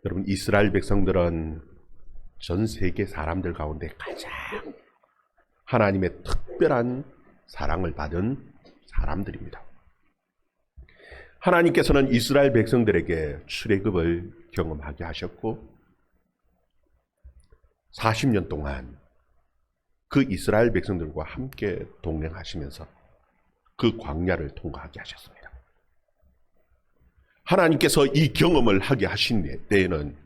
여러분, 이스라엘 백성들은 전 세계 사람들 가운데 가장 하나님의 특별한 사랑을 받은 사람들입니다. 하나님께서는 이스라엘 백성들에게 출애굽을 경험하게 하셨고 40년 동안 그 이스라엘 백성들과 함께 동행하시면서 그 광야를 통과하게 하셨습니다. 하나님께서 이 경험을 하게 하신 때에는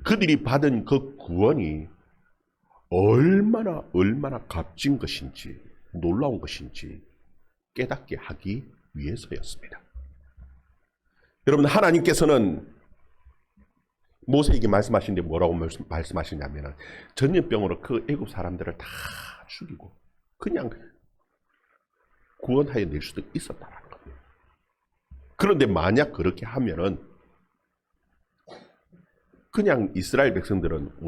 그들이 받은 그 구원이 얼마나 값진 것인지 놀라운 것인지 깨닫게 하기 위해서였습니다. 여러분, 하나님께서는 모세에게 말씀하시는데 뭐라고 말씀하시냐면 전염병으로 그 애굽 사람들을 다 죽이고 그냥 구원하여 낼 수도 있었다라는 겁니다. 그런데 만약 그렇게 하면은 그냥 이스라엘 백성들은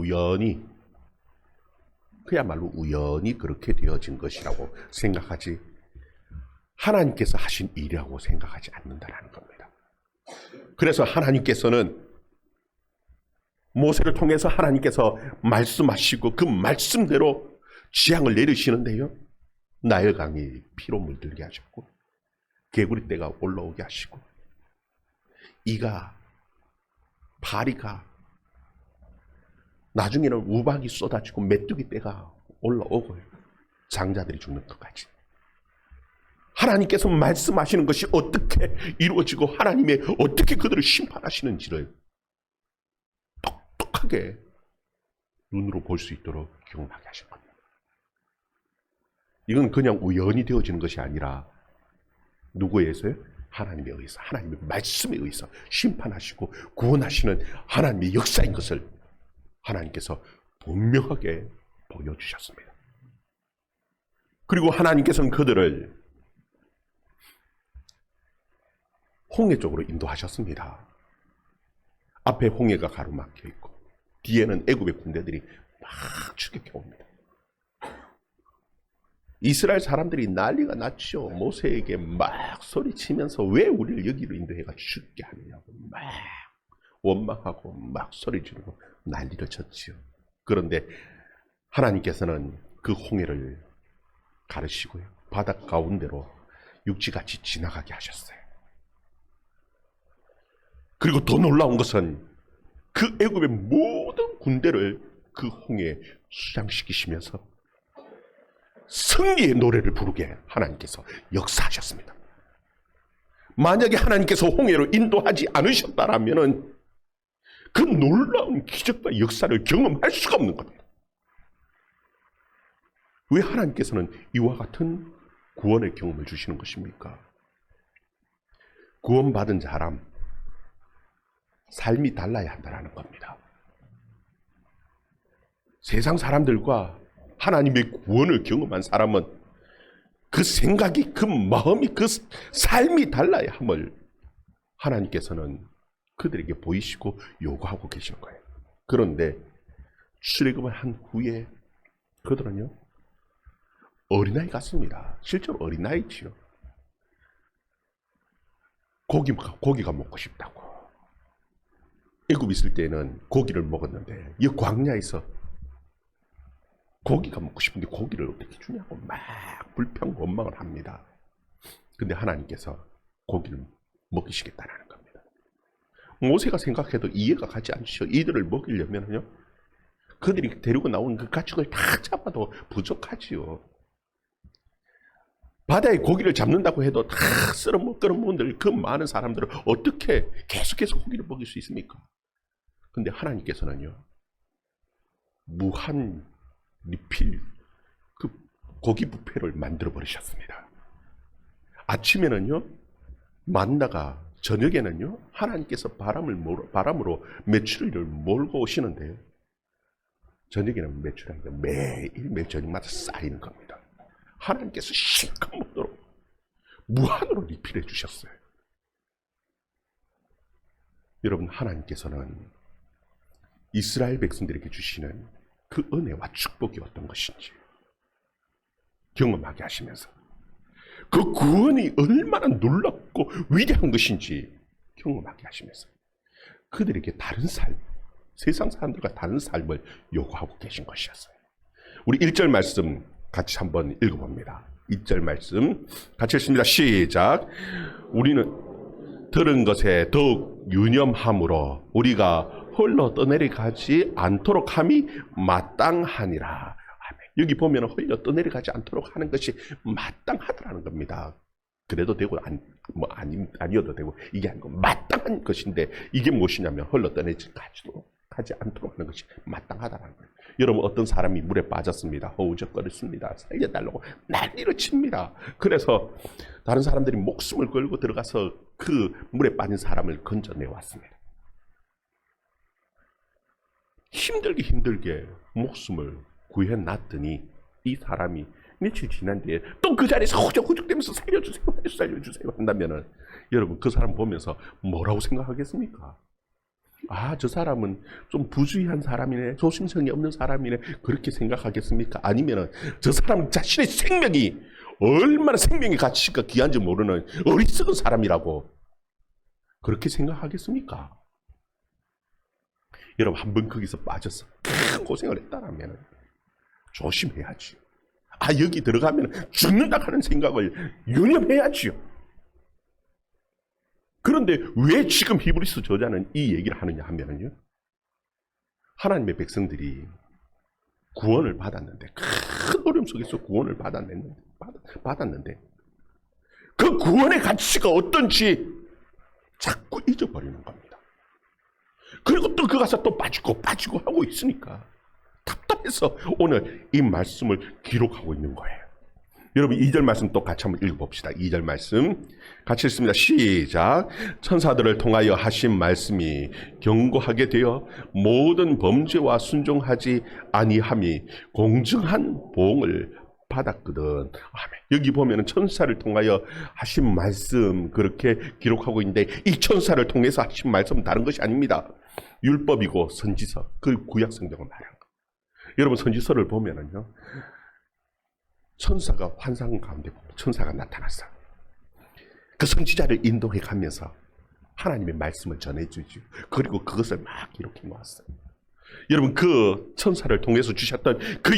그야말로 우연히 그렇게 되어진 것이라고 생각하지 하나님께서 하신 일이라고 생각하지 않는다라는 겁니다. 그래서 하나님께서는 모세를 통해서 하나님께서 말씀하시고 그 말씀대로 재앙을 내리시는데요. 나일강이 피로 물들게 하셨고 개구리떼가 올라오게 하시고 파리가 나중에는 우박이 쏟아지고 메뚜기떼가 올라오고 장자들이 죽는 것까지 하나님께서 말씀하시는 것이 어떻게 이루어지고 하나님의 어떻게 그들을 심판하시는지를 똑똑하게 눈으로 볼 수 있도록 경험하게 하신 겁니다. 이건 그냥 우연히 되어지는 것이 아니라 누구에 의해서요? 하나님에 의해서, 하나님의 말씀에 의해서 심판하시고 구원하시는 하나님의 역사인 것을 하나님께서 분명하게 보여주셨습니다. 그리고 하나님께서는 그들을 홍해 쪽으로 인도하셨습니다. 앞에 홍해가 가로막혀 있고 뒤에는 애굽의 군대들이 막 추격해 옵니다. 이스라엘 사람들이 난리가 났죠. 모세에게 막 소리치면서 왜 우리를 여기로 인도해가 죽게 하느냐고 막 원망하고 막 소리 지르고 난리를 쳤지요. 그런데 하나님께서는 그 홍해를 가르시고요. 바닷 가운데로 육지같이 지나가게 하셨어요. 그리고 더 놀라운 것은 그 애굽의 모든 군대를 그 홍해에 수장시키시면서 승리의 노래를 부르게 하나님께서 역사하셨습니다. 만약에 하나님께서 홍해로 인도하지 않으셨다라면 그 놀라운 기적과 역사를 경험할 수가 없는 겁니다. 왜 하나님께서는 이와 같은 구원의 경험을 주시는 것입니까? 구원받은 사람 삶이 달라야 한다는 겁니다. 세상 사람들과 하나님의 구원을 경험한 사람은 그 생각이, 그 마음이, 그 삶이 달라야 함을 하나님께서는 그들에게 보이시고 요구하고 계신 거예요. 그런데 출애굽을 한 후에 그들은요 어린아이 같습니다. 실제로 어린아이지요. 고기가 먹고 싶다고. 애굽 있을 때는 고기를 먹었는데 이 광야에서 고기가 먹고 싶은데 고기를 어떻게 주냐고 막 불평 원망을 합니다. 근데 하나님께서 고기를 먹이시겠다는 겁니다. 모세가 생각해도 이해가 가지 않죠. 이들을 먹이려면요 그들이 데리고 나온 그 가축을 다 잡아도 부족하지요. 바다에 고기를 잡는다고 해도 다 쓸어먹는 분들, 그 많은 사람들을 어떻게 계속해서 고기를 먹일 수 있습니까? 근데 하나님께서는요 무한 리필 그 고기 뷔페를 만들어 버리셨습니다. 아침에는요 만나가, 저녁에는요 하나님께서 바람으로 메추리를 몰고 오시는데요 저녁에는 메추리가 매일 저녁마다 쌓이는 겁니다. 하나님께서 실컷 먹도록 무한으로 리필해 주셨어요. 여러분, 하나님께서는 이스라엘 백성들에게 주시는 그 은혜와 축복이 어떤 것인지 경험하게 하시면서 그 구원이 얼마나 놀랍고 위대한 것인지 경험하게 하시면서 그들에게 다른 삶, 세상 사람들과 다른 삶을 요구하고 계신 것이었어요. 우리 1절 말씀 같이 한번 읽어봅니다. 1절 말씀 같이 읽습니다. 시작. 우리는 들은 것에 더욱 유념함으로 우리가 홀로 떠내려가지 않도록 함이 마땅하니라. 여기 보면 홀로 떠내려가지 않도록 하는 것이 마땅하더라는 겁니다. 그래도 되고 아니어도 되고 이게 아니고 마땅한 것인데 이게 무엇이냐면 홀로 떠내려가지 않도록 하는 것이 마땅하다는 거예요. 여러분 어떤 사람이 물에 빠졌습니다. 허우적거렸습니다. 살려달라고 난리를 칩니다. 그래서 다른 사람들이 목숨을 걸고 들어가서 그 물에 빠진 사람을 건져내왔습니다. 힘들게 목숨을 구해놨더니 이 사람이 며칠 지난 뒤에 또 그 자리에서 후적후적대면서 살려주세요 한다면은 여러분 그 사람 보면서 뭐라고 생각하겠습니까? 아, 저 사람은 좀 부주의한 사람이네, 조심성이 없는 사람이네, 그렇게 생각하겠습니까? 아니면은 저 사람은 자신의 생명이 얼마나 생명의 가치가 귀한지 모르는 어리석은 사람이라고 그렇게 생각하겠습니까? 여러분 한 번 거기서 빠져서 큰 고생을 했다라면 조심해야지. 아, 여기 들어가면 죽는다 하는 생각을 유념해야지요. 그런데 왜 지금 히브리서 저자는 이 얘기를 하느냐 하면요, 하나님의 백성들이 구원을 받았는데, 큰 어려움 속에서 구원을 받았는데 그 구원의 가치가 어떤지 자꾸 잊어버리는 겁니다. 그리고 또 그 가서 또 빠지고 하고 있으니까 답답해서 오늘 이 말씀을 기록하고 있는 거예요. 여러분 2절 말씀 또 같이 한번 읽어봅시다. 2절 말씀 같이 읽습니다. 시작. 천사들을 통하여 하신 말씀이 경고하게 되어 모든 범죄와 순종하지 아니함이 공정한 보응을 받았거든. 아멘. 여기 보면 천사를 통하여 하신 말씀 그렇게 기록하고 있는데 이 천사를 통해서 하신 말씀은 다른 것이 아닙니다. 율법이고 선지서, 그 구약 성경을 말한 거. 여러분 선지서를 보면은요, 천사가 환상 가운데 천사가 나타났어. 그 선지자를 인도해 가면서 하나님의 말씀을 전해주죠. 그리고 그것을 막 기록해 놓았어요. 여러분 그 천사를 통해서 주셨던 그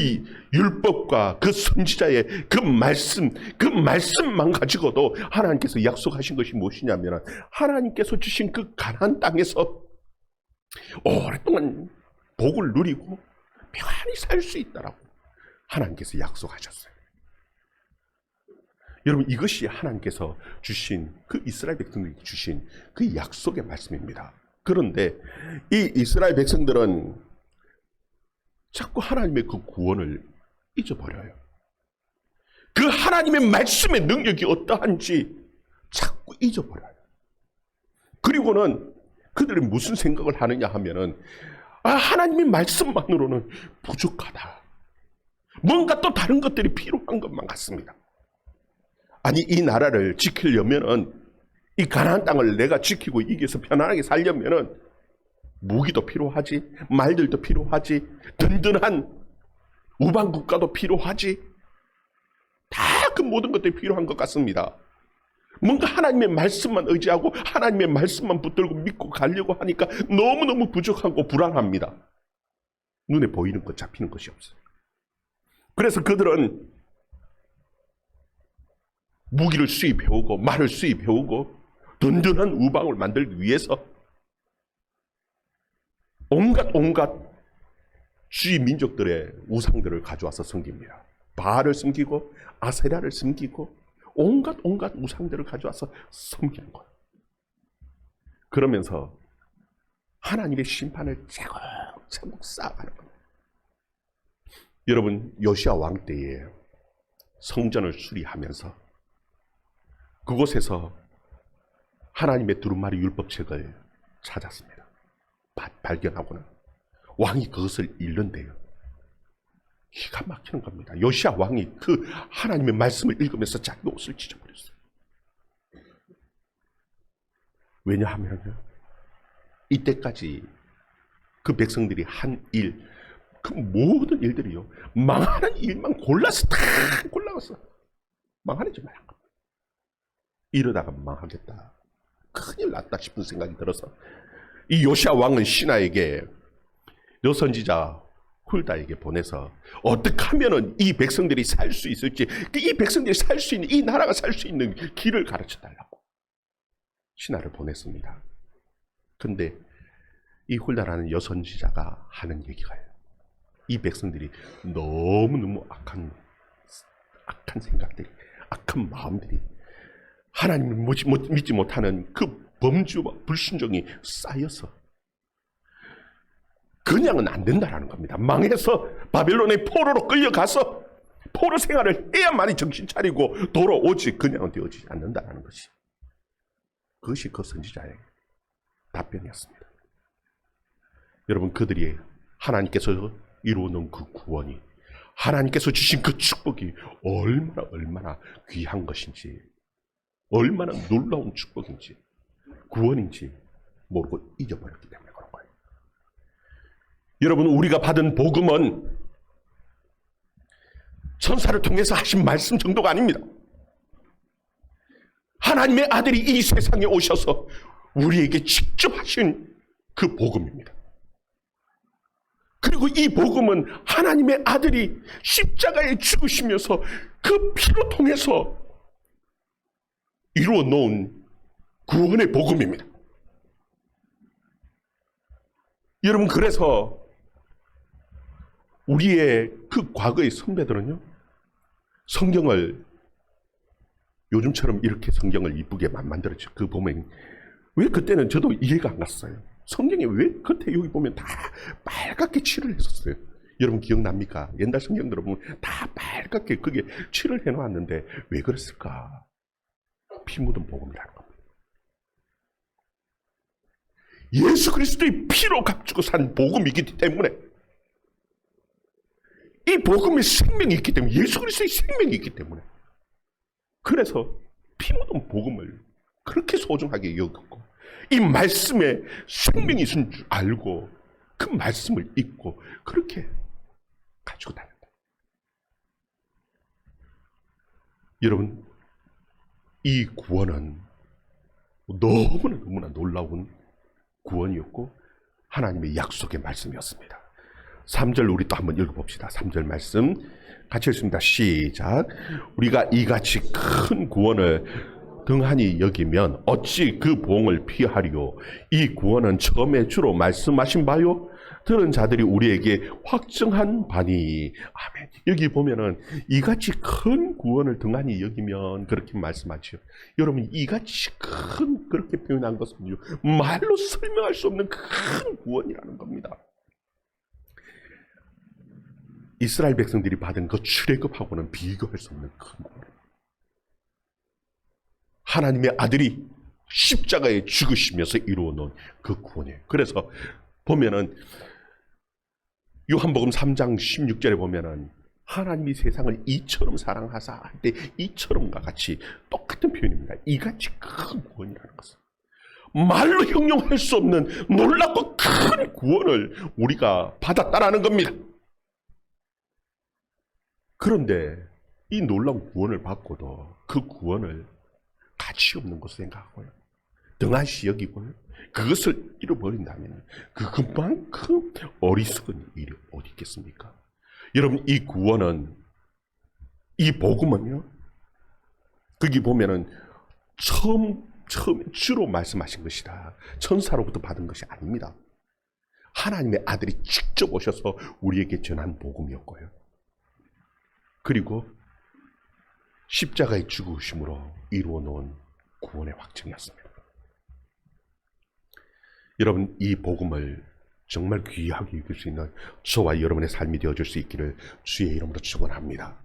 율법과 그 선지자의 그 말씀만 가지고도 하나님께서 약속하신 것이 무엇이냐면 하나님께서 주신 그 가나안 땅에서 오랫동안 복을 누리고 평안히 살 수 있다라고 하나님께서 약속하셨어요. 여러분 이것이 하나님께서 주신 그 이스라엘 백성들에게 주신 그 약속의 말씀입니다. 그런데 이 이스라엘 백성들은 자꾸 하나님의 그 구원을 잊어버려요. 그 하나님의 말씀의 능력이 어떠한지 자꾸 잊어버려요. 그리고는 그들이 무슨 생각을 하느냐 하면은 하나님의 말씀만으로는 부족하다. 뭔가 또 다른 것들이 필요한 것만 같습니다. 아니 이 나라를 지키려면은 이 가나안 땅을 내가 지키고 이겨서 편안하게 살려면은 무기도 필요하지, 말들도 필요하지, 든든한 우방 국가도 필요하지. 다 그 모든 것들이 필요한 것 같습니다. 뭔가 하나님의 말씀만 의지하고 하나님의 말씀만 붙들고 믿고 가려고 하니까 너무너무 부족하고 불안합니다. 눈에 보이는 것, 잡히는 것이 없어요. 그래서 그들은 무기를 수입해오고 말을 수입해오고 든든한 우방을 만들기 위해서 온갖 주위 민족들의 우상들을 가져와서 섬깁니다. 바알을 섬기고 아세라를 섬기고 온갖 우상들을 가져와서 섬기는 거예요. 그러면서 하나님의 심판을 차곡차곡 쌓아가는 거예요. 여러분 요시야 왕 때에 성전을 수리하면서 그곳에서 하나님의 두루마리 율법책을 찾았습니다. 발견하고는 왕이 그것을 읽는데요, 기가 막히는 겁니다. 요시야 왕이 그 하나님의 말씀을 읽으면서 자기 옷을 찢어버렸어요. 왜냐하면 이때까지 그 백성들이 한 일, 그 모든 일들이요, 망하는 일만 골라서 다 골라서 망하는 짓만 한 겁니다. 이러다가 망하겠다, 큰일 났다 싶은 생각이 들어서 이 요시야 왕은 시나에게 여선지자 훌다에게 보내서 어떻게 하면은 이 백성들이 살 수 있을지, 이 백성들이 살 수 있는, 이 나라가 살 수 있는 길을 가르쳐 달라고 신하를 보냈습니다. 근데 이 훌다라는 여선지자가 하는 얘기가요, 이 백성들이 너무너무 악한 생각들이, 악한 마음들이, 하나님을 믿지 못하는 그 범주와 불순종이 쌓여서 그냥은 안 된다라는 겁니다. 망해서 바벨론의 포로로 끌려가서 포로 생활을 해야만이 정신 차리고 돌아오지 그냥은 되어지지 않는다라는 것이, 그것이 그 선지자의 답변이었습니다. 여러분, 그들이 하나님께서 이루어놓은 그 구원이, 하나님께서 주신 그 축복이 얼마나 귀한 것인지, 얼마나 놀라운 축복인지, 구원인지 모르고 잊어버렸기 때문에 그런 거예요. 여러분, 우리가 받은 복음은 천사를 통해서 하신 말씀 정도가 아닙니다. 하나님의 아들이 이 세상에 오셔서 우리에게 직접 하신 그 복음입니다. 그리고 이 복음은 하나님의 아들이 십자가에 죽으시면서 그 피로 통해서 이루어 놓은 구원의 복음입니다. 여러분, 그래서 우리의 그 과거의 선배들은요, 성경을 요즘처럼 이렇게 성경을 이쁘게 만들었죠. 그 보면 왜 그때는 저도 이해가 안 갔어요. 성경에 왜 겉에 여기 보면 다 빨갛게 칠을 했었어요. 여러분 기억납니까? 옛날 성경들을 보면 다 빨갛게 그게 칠을 해놓았는데 왜 그랬을까? 피 묻은 복음이라는 겁니다. 예수 그리스도의 피로 값주고 산 복음이기 때문에, 이 복음의 생명이 있기 때문에, 예수 그리스도의 생명이 있기 때문에, 그래서 피 묻은 복음을 그렇게 소중하게 여겼고, 이 말씀에 생명이 있는 줄 알고 그 말씀을 읽고 그렇게 가지고 다녔다. 여러분, 이 구원은 너무나 놀라운 구원이었고 하나님의 약속의 말씀이었습니다. 3절 우리 또 한번 읽어봅시다. 3절 말씀 같이 읽습니다. 시작. 우리가 이같이 큰 구원을 등한히 여기면 어찌 그 보응을 피하리요. 이 구원은 처음에 주로 말씀하신 바요, 들은 자들이 우리에게 확증한 바니. 아멘. 여기 보면은 이같이 큰 구원을 등한히 여기면 그렇게 말씀하죠. 여러분, 이같이 큰, 그렇게 표현한 것은 말로 설명할 수 없는 큰 구원이라는 겁니다. 이스라엘 백성들이 받은 그 출애굽하고는 비교할 수 없는 큰 구원. 하나님의 아들이 십자가에 죽으시면서 이루어 놓은 그 구원이에요. 그래서 보면은 요한복음 3장 16절에 보면은 하나님이 세상을 이처럼 사랑하사 할 때 이처럼과 같이 똑같은 표현입니다. 이같이 큰 구원이라는 것은 말로 형용할 수 없는 놀랍고 큰 구원을 우리가 받았다라는 겁니다. 그런데 이 놀라운 구원을 받고도 그 구원을 가치 없는 것을 생각하고요, 등한시 여기고요, 그것을 잃어버린다면 그만큼 어리석은 일이 어디 있겠습니까? 여러분, 이 구원은, 이 복음은요, 거기 보면은 처음에 주로 말씀하신 것이다. 천사로부터 받은 것이 아닙니다. 하나님의 아들이 직접 오셔서 우리에게 전한 복음이었고요, 그리고 십자가의 죽으심으로 이루어 놓은 구원의 확증이었습니다. 여러분, 이 복음을 정말 귀하게 여길 수 있는 저와 여러분의 삶이 되어줄 수 있기를 주의 이름으로 축원합니다.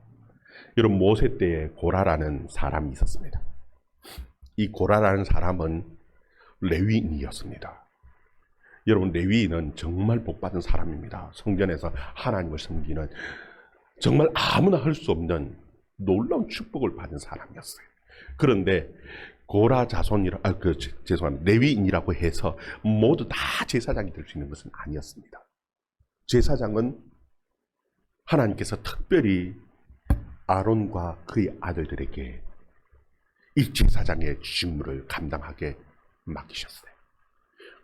여러분, 모세 때에 고라라는 사람이 있었습니다. 이 고라라는 사람은 레위인이었습니다. 여러분, 레위인은 정말 복받은 사람입니다. 성전에서 하나님을 섬기는 정말 아무나 할 수 없는 놀라운 축복을 받은 사람이었어요. 그런데 고라 자손이라, 죄송합니다. 레위인이라고 해서 모두 다 제사장이 될 수 있는 것은 아니었습니다. 제사장은 하나님께서 특별히 아론과 그의 아들들에게 이 제사장의 직무를 감당하게 맡기셨어요.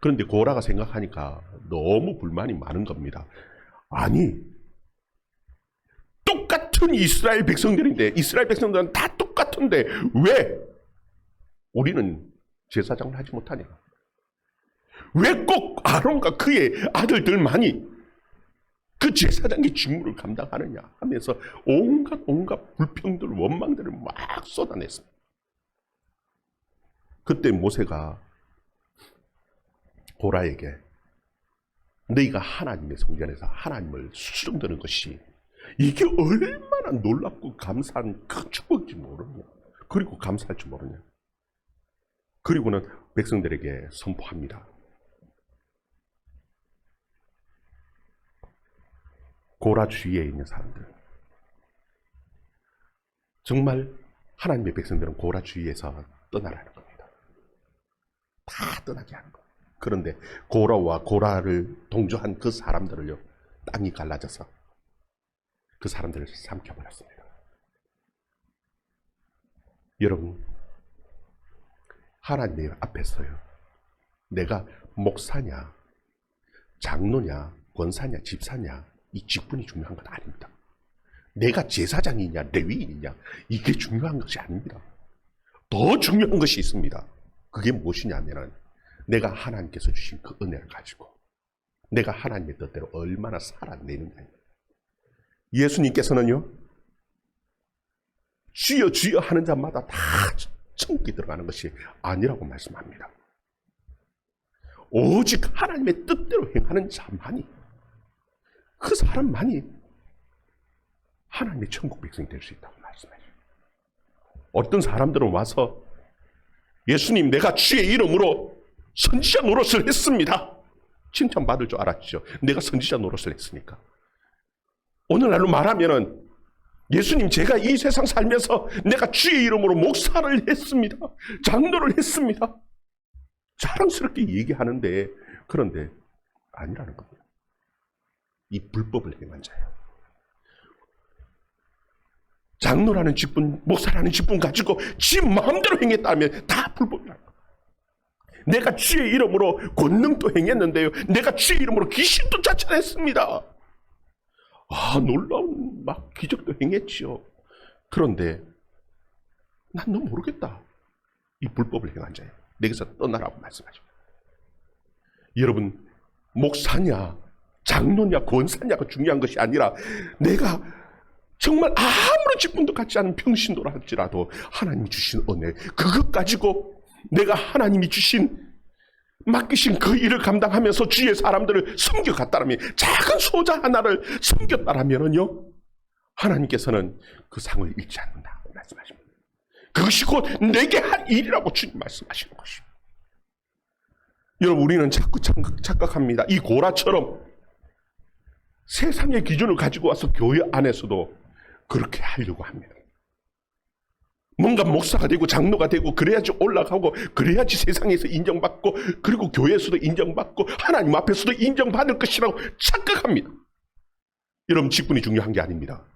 그런데 고라가 생각하니까 너무 불만이 많은 겁니다. 아니, 똑같은 이스라엘 백성들인데, 이스라엘 백성들은 다 똑같은데 왜 우리는 제사장을 하지 못하냐? 왜 꼭 아론과 그의 아들들만이 그 제사장의 직무를 감당하느냐 하면서 온갖 불평들, 원망들을 막 쏟아냈습니다. 그때 모세가 고라에게 너희가 하나님의 성전에서 하나님을 수종드는 것이 이게 얼마나 놀랍고 감사한 큰 축복인지 모르냐. 그리고 감사할 줄 모르냐. 그리고는 백성들에게 선포합니다. 고라 주위에 있는 사람들, 정말 하나님의 백성들은 고라 주위에서 떠나라는 겁니다. 다 떠나게 하는 거예요. 그런데 고라와 고라를 동조한 그 사람들을요, 땅이 갈라져서 그 사람들을 삼켜버렸습니다. 여러분, 하나님 앞에서요, 내가 목사냐, 장로냐, 권사냐, 집사냐, 이 직분이 중요한 건 아닙니다. 내가 제사장이냐, 레위인이냐, 이게 중요한 것이 아닙니다. 더 중요한 것이 있습니다. 그게 무엇이냐면은 내가 하나님께서 주신 그 은혜를 가지고 내가 하나님의 뜻대로 얼마나 살아내느냐. 예수님께서는요, 주여 주여 하는 자마다 다 천국에 들어가는 것이 아니라고 말씀합니다. 오직 하나님의 뜻대로 행하는 자만이, 그 사람만이 하나님의 천국 백성이 될 수 있다고 말씀하셔요. 어떤 사람들은 와서 예수님, 내가 주의 이름으로 선지자 노릇을 했습니다. 칭찬받을 줄 알았죠. 내가 선지자 노릇을 했으니까. 오늘날로 말하면은 예수님, 제가 이 세상 살면서 내가 주의 이름으로 목사를 했습니다. 장로를 했습니다. 자랑스럽게 얘기하는데, 그런데 아니라는 겁니다. 이 불법을 행한 자예요. 장로라는 직분, 목사라는 직분 가지고 지 마음대로 행했다면 다 불법이라는 겁니다. 내가 주의 이름으로 권능도 행했는데요, 내가 주의 이름으로 귀신도 쫓아냈습니다. 놀라운 막 기적도 행했지요. 그런데 난 너 모르겠다. 이 불법을 행한 자예요. 내게서 떠나라고 말씀하십니다. 여러분, 목사냐, 장로냐, 권사냐가 중요한 것이 아니라 내가 정말 아무런 직분도 갖지 않은 평신도라 할지라도 하나님이 주신 은혜, 그것 가지고 내가 하나님이 주신, 맡기신 그 일을 감당하면서 주의 사람들을 섬겨갔다라면, 작은 소자 하나를 섬겼다라면요, 하나님께서는 그 상을 잃지 않는다 말씀하십니다. 그것이 곧 내게 한 일이라고 주님 말씀하시는 것입니다. 여러분, 우리는 자꾸 착각합니다. 이 고라처럼 세상의 기준을 가지고 와서 교회 안에서도 그렇게 하려고 합니다. 뭔가 목사가 되고 장로가 되고 그래야지 올라가고, 그래야지 세상에서 인정받고, 그리고 교회에서도 인정받고 하나님 앞에서도 인정받을 것이라고 착각합니다. 여러분, 직분이 중요한 게 아닙니다.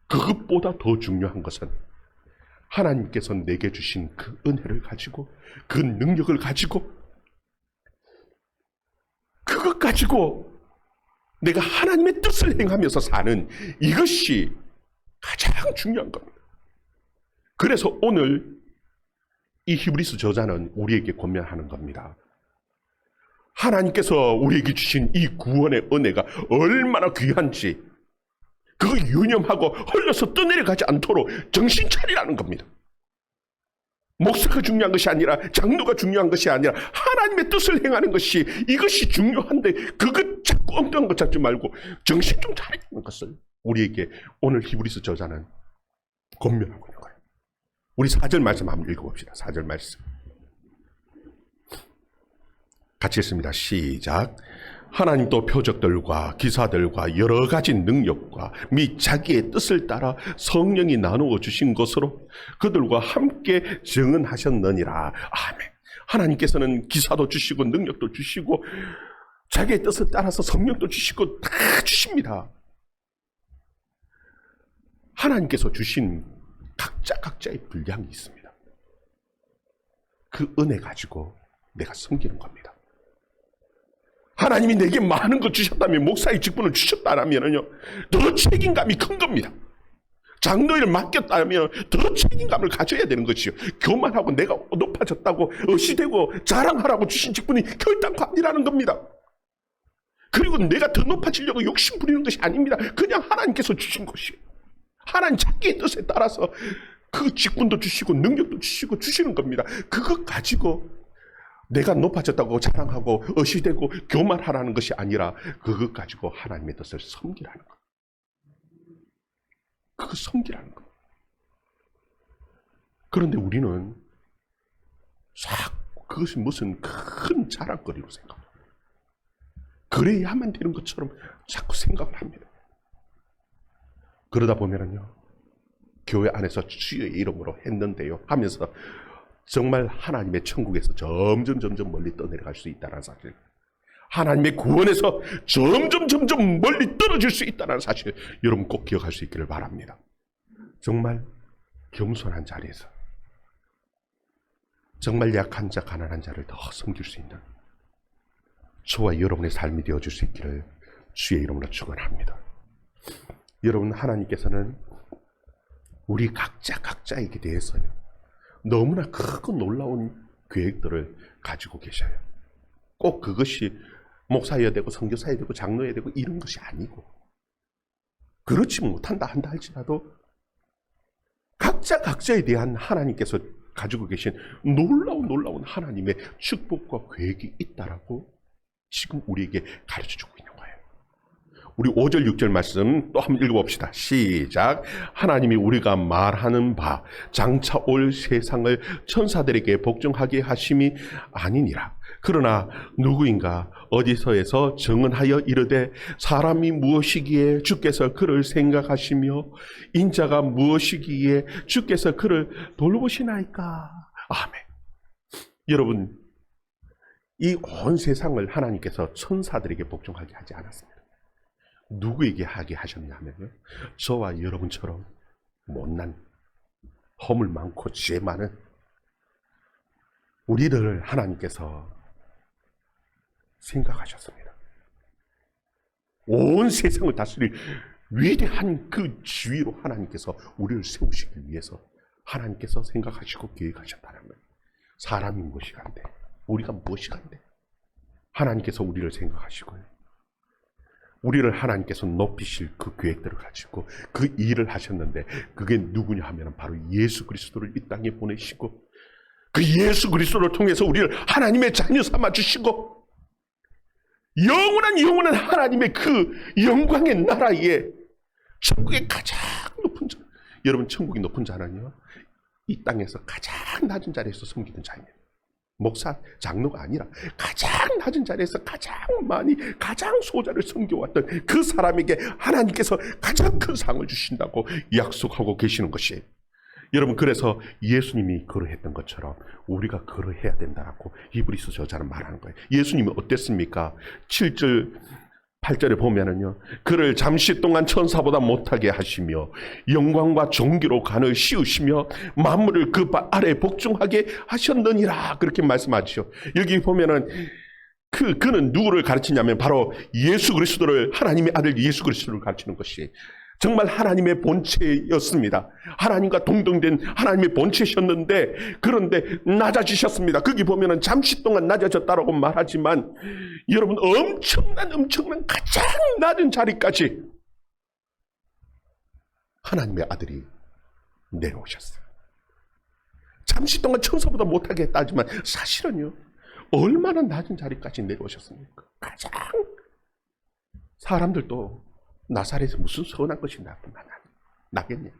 그것보다 더 중요한 것은 하나님께서 내게 주신 그 은혜를 가지고, 그 능력을 가지고, 그것 가지고 내가 하나님의 뜻을 행하면서 사는, 이것이 가장 중요한 겁니다. 그래서 오늘 이 히브리서 저자는 우리에게 권면하는 겁니다. 하나님께서 우리에게 주신 이 구원의 은혜가 얼마나 귀한지, 그걸 유념하고 흘러서 떠내려가지 않도록 정신 차리라는 겁니다. 목사가 중요한 것이 아니라, 장로가 중요한 것이 아니라 하나님의 뜻을 행하는 것이, 이것이 중요한데 그것 자꾸 엉뚱한 것 찾지 말고 정신 좀 차리는 것을 우리에게 오늘 히브리서 저자는 권면하고 있는 거예요. 우리 4절 말씀 한번 읽어봅시다. 4절 말씀 같이 읽습니다. 시작. 하나님도 표적들과 기사들과 여러 가지 능력과 및 자기의 뜻을 따라 성령이 나누어 주신 것으로 그들과 함께 증언하셨느니라. 아멘. 하나님께서는 기사도 주시고 능력도 주시고 자기의 뜻을 따라서 성령도 주시고 다 주십니다. 하나님께서 주신 각자의 분량이 있습니다. 그 은혜 가지고 내가 섬기는 겁니다. 하나님이 내게 많은 것 주셨다면, 목사의 직분을 주셨다면요, 더 책임감이 큰 겁니다. 장로를 맡겼다면 더 책임감을 가져야 되는 것이요. 교만하고 내가 높아졌다고 어시되고 자랑하라고 주신 직분이 결단코 아니라는 겁니다. 그리고 내가 더 높아지려고 욕심 부리는 것이 아닙니다. 그냥 하나님께서 주신 것이에요. 하나님 자기의 뜻에 따라서 그 직분도 주시고 능력도 주시고 주시는 겁니다. 그것 가지고 내가 높아졌다고 자랑하고 어시되고 교만하라는 것이 아니라 그것 가지고 하나님의 뜻을 섬기라는 것. 그거 섬기라는 것. 그런데 우리는 자꾸 그것이 무슨 큰 자랑거리로 생각합니다. 그래야만 되는 것처럼 자꾸 생각을 합니다. 그러다 보면은요, 교회 안에서 주의 이름으로 했는데요 하면서 정말 하나님의 천국에서 점점 멀리 떠내려갈 수 있다는 사실, 하나님의 구원에서 점점 멀리 떨어질 수 있다는 사실, 여러분 꼭 기억할 수 있기를 바랍니다. 정말 겸손한 자리에서 정말 약한 자, 가난한 자를 더 섬길 수 있는 저와 여러분의 삶이 되어줄 수 있기를 주의 이름으로 축원합니다. 여러분, 하나님께서는 우리 각자에게 대해서요, 너무나 크고 놀라운 계획들을 가지고 계셔요. 꼭 그것이 목사여야 되고 선교사여야 되고 장로여야 되고 이런 것이 아니고, 그렇지 못한다 한다 할지라도 각자에 대한 하나님께서 가지고 계신 놀라운 하나님의 축복과 계획이 있다라고 지금 우리에게 가르쳐주고 있는 거예요. 우리 5절 6절 말씀 또 한번 읽어봅시다. 시작. 하나님이 우리가 말하는 바 장차 올 세상을 천사들에게 복종하게 하심이 아니니라. 그러나 누구인가 어디서에서 정언하여 이르되 사람이 무엇이기에 주께서 그를 생각하시며 인자가 무엇이기에 주께서 그를 돌보시나이까. 아멘. 여러분, 이 온 세상을 하나님께서 천사들에게 복종하게 하지 않았습니다. 누구에게 하게 하셨냐면요, 저와 여러분처럼 못난, 허물 많고 죄 많은 우리들을 하나님께서 생각하셨습니다. 온 세상을 다스릴 위대한 그 지위로 하나님께서 우리를 세우시기 위해서 하나님께서 생각하시고 계획하셨다는 거예요. 사람이 무엇이 간데, 우리가 무엇이 간데, 하나님께서 우리를 생각하시고요, 우리를 하나님께서 높이실 그 계획들을 가지고 그 일을 하셨는데, 그게 누구냐 하면 바로 예수 그리스도를 이 땅에 보내시고 그 예수 그리스도를 통해서 우리를 하나님의 자녀 삼아 주시고 영원한 하나님의 그 영광의 나라에, 천국의 가장 높은 자, 여러분 천국이 높은 자는요, 이 땅에서 가장 낮은 자리에서 섬기는 자입니다. 목사, 장로가 아니라 가장 낮은 자리에서 가장 많이, 가장 소자를 섬겨왔던 그 사람에게 하나님께서 가장 큰 상을 주신다고 약속하고 계시는 것이에요. 여러분, 그래서 예수님이 그러했던 것처럼 우리가 그러해야 된다라고 히브리서 저자는 말하는 거예요. 예수님이 어땠습니까? 7절 8절에 보면은요, 그를 잠시 동안 천사보다 못하게 하시며 영광과 존귀로 간을 씌우시며 만물을 그 아래 복종하게 하셨느니라, 그렇게 말씀하죠. 여기 보면은 그는 누구를 가르치냐면 바로 예수 그리스도를, 하나님의 아들 예수 그리스도를 가르치는 것이 정말 하나님의 본체였습니다. 하나님과 동등된 하나님의 본체셨는데, 그런데 낮아지셨습니다. 거기 보면은 잠시 동안 낮아졌다라고 말하지만, 여러분 엄청난 가장 낮은 자리까지 하나님의 아들이 내려오셨어요. 잠시 동안 천사보다 못하게 했다지만 사실은요, 얼마나 낮은 자리까지 내려오셨습니까? 가장, 사람들도 나사렛에서 무슨 선한 것이 나겠냐,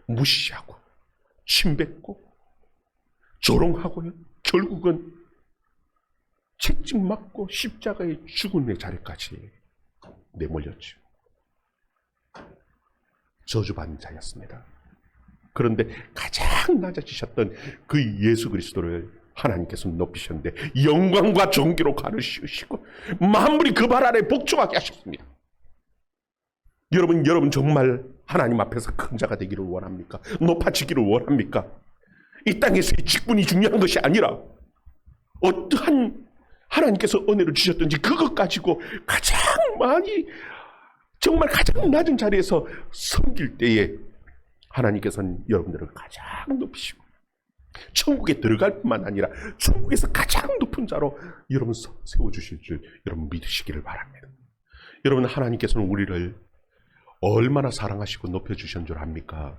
무시하고 침뱉고 조롱하고요, 결국은 채찍 맞고 십자가에 죽음의 자리까지 내몰렸죠. 저주받은 자였습니다. 그런데 가장 낮아지셨던 그 예수 그리스도를 하나님께서 높이셨는데 영광과 존귀로 간을 씌우시고 만물이 그 발 아래 복종하게 하셨습니다. 여러분 정말 하나님 앞에서 큰 자가 되기를 원합니까? 높아지기를 원합니까? 이 땅에서의 직분이 중요한 것이 아니라 어떠한 하나님께서 은혜를 주셨든지 그것 가지고 가장 많이 정말 가장 낮은 자리에서 섬길 때에 하나님께서는 여러분들을 가장 높이시고 천국에 들어갈 뿐만 아니라 천국에서 가장 높은 자로 여러분 세워주실 줄 여러분 믿으시기를 바랍니다. 여러분 하나님께서는 우리를 얼마나 사랑하시고 높여주신 줄 압니까?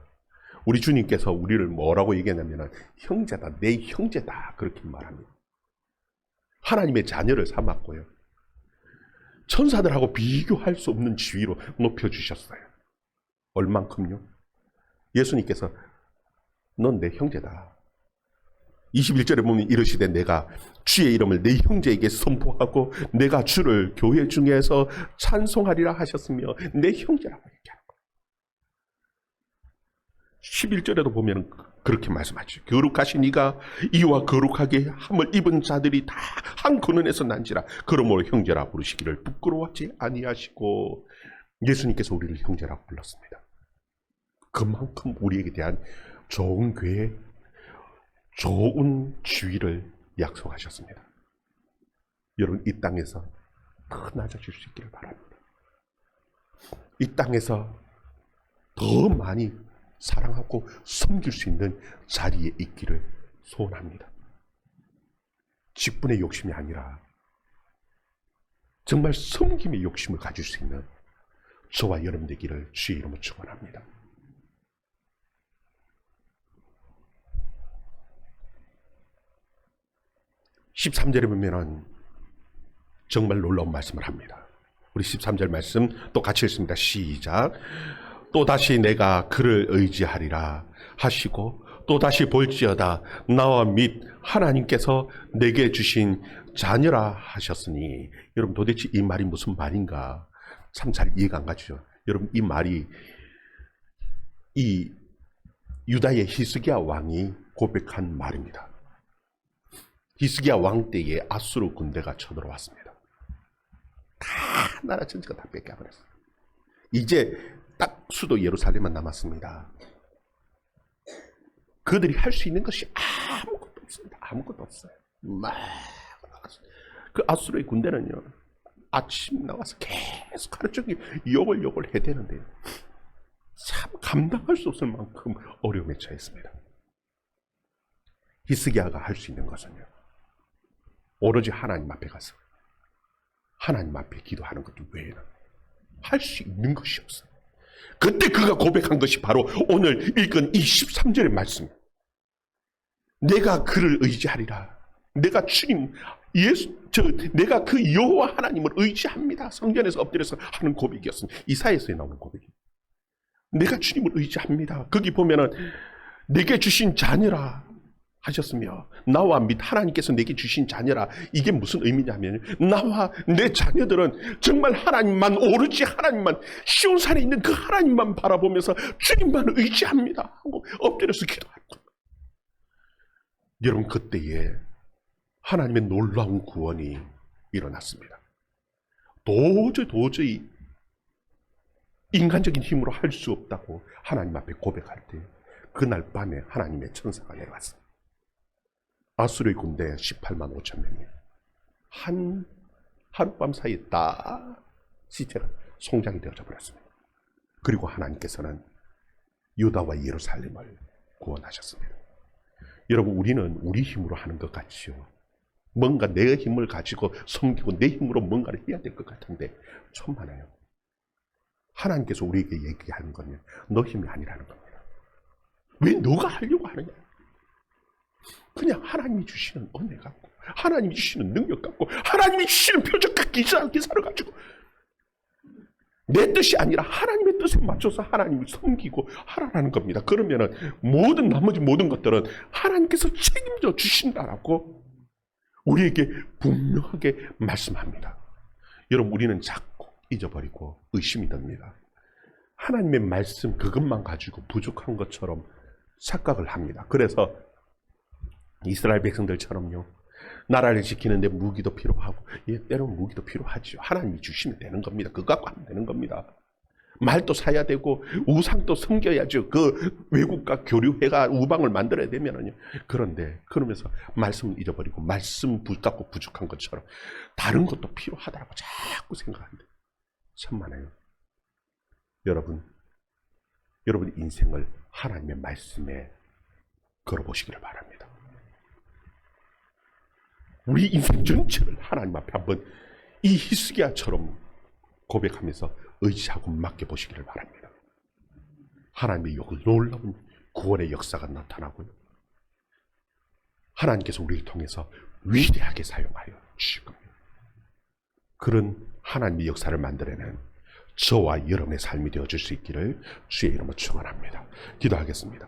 우리 주님께서 우리를 뭐라고 얘기했냐면 형제다, 내 형제다 그렇게 말합니다. 하나님의 자녀를 삼았고요. 천사들하고 비교할 수 없는 지위로 높여주셨어요. 얼만큼요? 예수님께서 넌 내 형제다. 21절에 보면 이르시되 내가 주의 이름을 내 형제에게 선포하고 내가 주를 교회 중에서 찬송하리라 하셨으며 내 형제라고 얘기하는 거예요. 11절에도 보면 그렇게 말씀하죠. 거룩하신 이가 이와 거룩하게 함을 입은 자들이 다 한 근원에서 난지라 그러므로 형제라 부르시기를 부끄러워하지 아니하시고 예수님께서 우리를 형제라고 불렀습니다. 그만큼 우리에게 대한 좋은 교회, 좋은 지위를 약속하셨습니다. 여러분 이 땅에서 더 낮아질 수 있기를 바랍니다. 이 땅에서 더 많이 사랑하고 섬길 수 있는 자리에 있기를 소원합니다. 직분의 욕심이 아니라 정말 섬김의 욕심을 가질 수 있는 저와 여러분 되기를 주의 이름으로 축원합니다. (13절에) 보면은 정말 놀라운 말씀을 합니다. 우리 13절 말씀 또 같이 읽습니다. 시작. 또다시 내가 그를 의지하리라 하시고 또다시 볼지어다 나와 및 하나님께서 내게 주신 자녀라 하셨으니 여러분 도대체 이 말이 무슨 말인가 참 잘 이해가 안 가죠. 여러분 이 말이 이 유다의 히스기야 왕이 고백한 말입니다. 히스기야 왕 때에 아수르 군대가 쳐들어왔습니다. 다 나라 전체가 다 뺏겨버렸어요. 이제 딱 수도 예루살렘만 남았습니다. 그들이 할 수 있는 것이 아무것도 없습니다. 아무것도 없어요. 막 그 아수르의 군대는요 아침 나와서 계속 하루 종일 욕을 해야 되는데 참 감당할 수 없을 만큼 어려움에 처했습니다. 히스기야가 할 수 있는 것은요 오로지 하나님 앞에 가서 하나님 앞에 기도하는 것 외에는 할 수 있는 것이 없어요. 그때 그가 고백한 것이 바로 오늘 읽은 이 13절의 말씀. 내가 그를 의지하리라. 내가 주님 내가 그 여호와 하나님을 의지합니다. 성전에서 엎드려서 하는 고백이었습니다. 이사야서에 나오는 고백이에요. 내가 주님을 의지합니다. 거기 보면은 내게 주신 자녀라 하셨으며 나와 및 하나님께서 내게 주신 자녀라. 이게 무슨 의미냐면 나와 내 자녀들은 정말 하나님만 오로지 하나님만 시온산에 있는 그 하나님만 바라보면서 주님만 의지합니다 하고 엎드려서 기도하는 거예요. 여러분 그때에 하나님의 놀라운 구원이 일어났습니다. 도저히 인간적인 힘으로 할 수 없다고 하나님 앞에 고백할 때 그날 밤에 하나님의 천사가 내려왔습니다. 아수르의 군대 18만 5천 명이 하룻밤 사이에 다 시체가 송장이 되어져 버렸습니다. 그리고 하나님께서는 유다와 예루살렘을 구원하셨습니다. 여러분 우리는 우리 힘으로 하는 것 같지요. 뭔가 내 힘을 가지고 섬기고 내 힘으로 뭔가를 해야 될 것 같은데 천만에요. 하나님께서 우리에게 얘기하는 거는 너 힘이 아니라는 겁니다. 왜 너가 하려고 하느냐? 그냥 하나님이 주시는 은혜 갖고 하나님이 주시는 능력 갖고 하나님이 주시는 표적과 기사를 가지고 내 뜻이 아니라 하나님의 뜻에 맞춰서 하나님을 섬기고 하라는 겁니다. 그러면은 나머지 모든 것들은 하나님께서 책임져 주신다라고 우리에게 분명하게 말씀합니다. 여러분 우리는 자꾸 잊어버리고 의심이 듭니다. 하나님의 말씀 그것만 가지고 부족한 것처럼 착각을 합니다. 그래서 이스라엘 백성들처럼요 나라를 지키는데 무기도 필요하고 때로는 무기도 필요하죠. 하나님이 주시면 되는 겁니다. 그거 갖고 하면 되는 겁니다. 말도 사야 되고 우상도 섬겨야죠. 그 외국과 교류회가 우방을 만들어야 되면은요. 그런데 그러면서 말씀을 잃어버리고 말씀 붙잡고 부족한 것처럼 다른 것도 필요하다고 자꾸 생각한대. 천만에요. 여러분 인생을 하나님의 말씀에 걸어보시기를 바랍니다. 우리 인생 전체를 하나님 앞에 한번 이 히스기야처럼 고백하면서 의지하고 맡겨보시기를 바랍니다. 하나님의 놀라운 구원의 역사가 나타나고요. 하나님께서 우리를 통해서 위대하게 사용하여 주시고 그런 하나님의 역사를 만들어내는 저와 여러분의 삶이 되어줄 수 있기를 주의 이름으로 축원합니다. 기도하겠습니다.